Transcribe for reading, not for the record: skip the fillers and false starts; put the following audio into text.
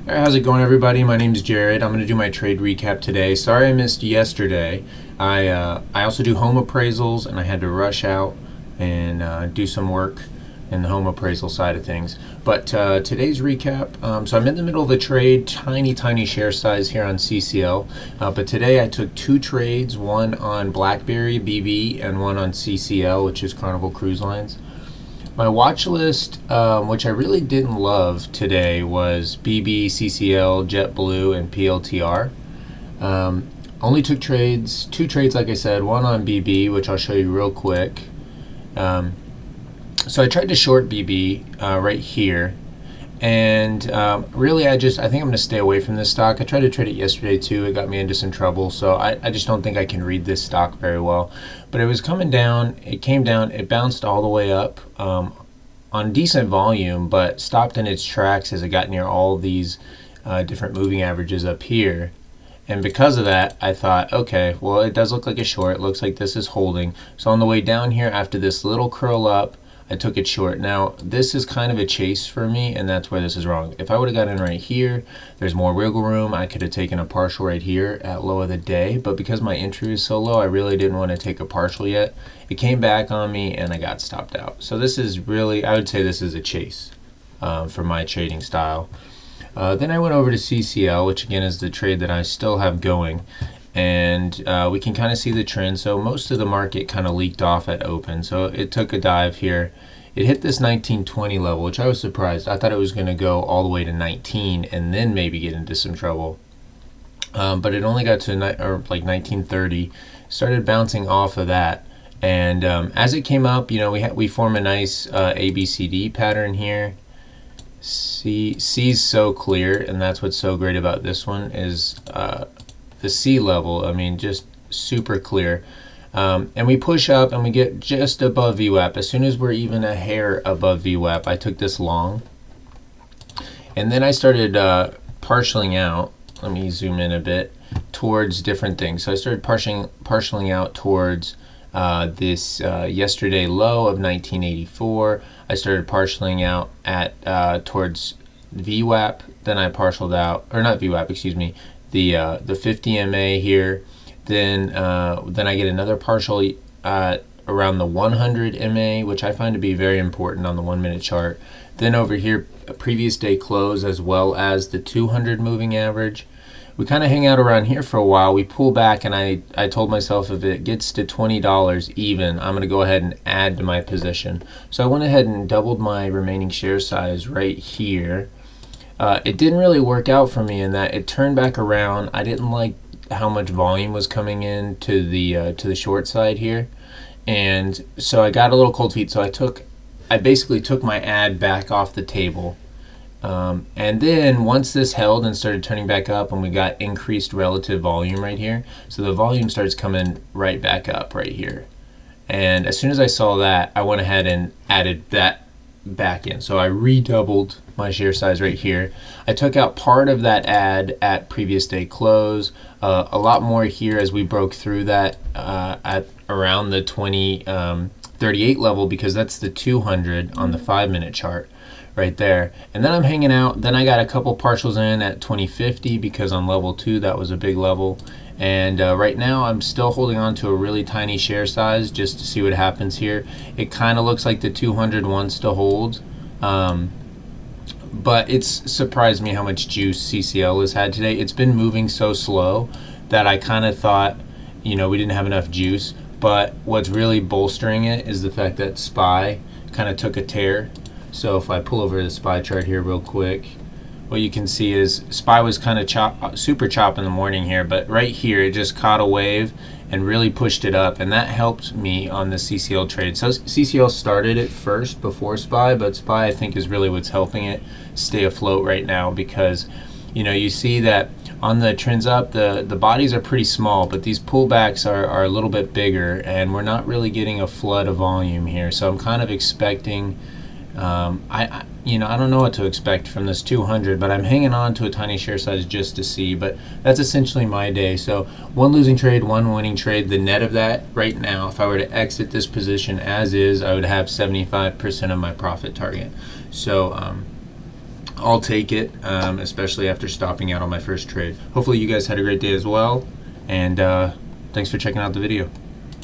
All right, how's it going, everybody? My name's Jared. I'm going to do my trade recap today. Sorry I missed yesterday. I also do home appraisals, and I had to rush out and do some work in the home appraisal side of things. But today's recap, so I'm in the middle of a trade, tiny share size here on CCL. But today I took two trades, one on BlackBerry, BB, and one on CCL, which is Carnival Cruise Lines. My watch list, which I really didn't love today, was BB, CCL, JetBlue, and PLTR. Only took two trades, like I said, one on BB, which I'll show you real quick. So I tried to short BB right here, and really I think I'm going to stay away from this stock. I tried to trade it yesterday too. It got me into some trouble, so I just don't think I can read this stock very well. But it was coming down, it came down, it bounced all the way up on decent volume, but stopped in its tracks as it got near all these different moving averages up here. And because of that, I thought, okay, well, it does look like a short. It looks like this is holding. So on the way down here, after this little curl up, I took it short. Now, this is kind of a chase for me, and that's where this is wrong. If I would have got in right here, there's more wiggle room. I could have taken a partial right here at low of the day, but because my entry is so low, I really didn't want to take a partial yet. It came back on me, and I got stopped out. So this is really, I would say this is a chase for my trading style. Then I went over to CCL, which again is the trade that I still have going. And we can kind of see the trend. So most of the market kind of leaked off at open, so it took a dive here. It hit this 1920 level, which I was surprised. I thought it was going to go all the way to 19 and then maybe get into some trouble, but it only got to like 1930. Started bouncing off of that, and as it came up, you know, we form a nice ABCD pattern here. C's so clear, and that's what's so great about this one is the C level, I mean, just super clear. And we push up and we get just above VWAP. As soon as we're even a hair above VWAP, I took this long. And then I started partialing out. Let me zoom in a bit towards different things. So I started partialing out towards this yesterday low of 1984. I started partialing out at towards VWAP. Then I partialed out, or not VWAP, excuse me, the 50 MA here. Then I get another partial around the 100 MA, which I find to be very important on the 1 minute chart. Then over here, a previous day close, as well as the 200 moving average. We kind of hang out around here for a while. We pull back, and I told myself if it gets to $20 even, I'm going to go ahead and add to my position. So I went ahead and doubled my remaining share size right here. It didn't really work out for me in that it turned back around. I didn't like how much volume was coming in to the short side here, and so I got a little cold feet. So I basically took my ad back off the table, and then once this held and started turning back up, and we got increased relative volume right here, so the volume starts coming right back up right here. And as soon as I saw that, I went ahead and added that back in. So I redoubled my share size right here. I took out part of that ad at previous day close, a lot more here as we broke through that at around the 2038 level, because that's the 200 on the 5 minute chart right there. And then I'm hanging out. Then I got a couple partials in at 2050 because on level 2 that was a big level. And right now I'm still holding on to a really tiny share size just to see what happens here. It kind of looks like the 200 wants to hold, but it's surprised me how much juice CCL has had today. It's been moving so slow that I kind of thought, you know, we didn't have enough juice. But what's really bolstering it is the fact that SPY kind of took a tear. So if I pull over the SPY chart here real quick, what you can see is SPY was kind of super chop in the morning here, but right here it just caught a wave and really pushed it up, and that helped me on the CCL trade. So CCL started it first before SPY, but SPY I think is really what's helping it stay afloat right now, because you know, you see that on the trends up, the bodies are pretty small, but these pullbacks are a little bit bigger, and we're not really getting a flood of volume here. So I'm kind of expecting, I don't know what to expect from this 200, but I'm hanging on to a tiny share size just to see. But that's essentially my day. So one losing trade, one winning trade. The net of that right now, if I were to exit this position as is, I would have 75% of my profit target. So I'll take it, especially after stopping out on my first trade. Hopefully you guys had a great day as well, and thanks for checking out the video.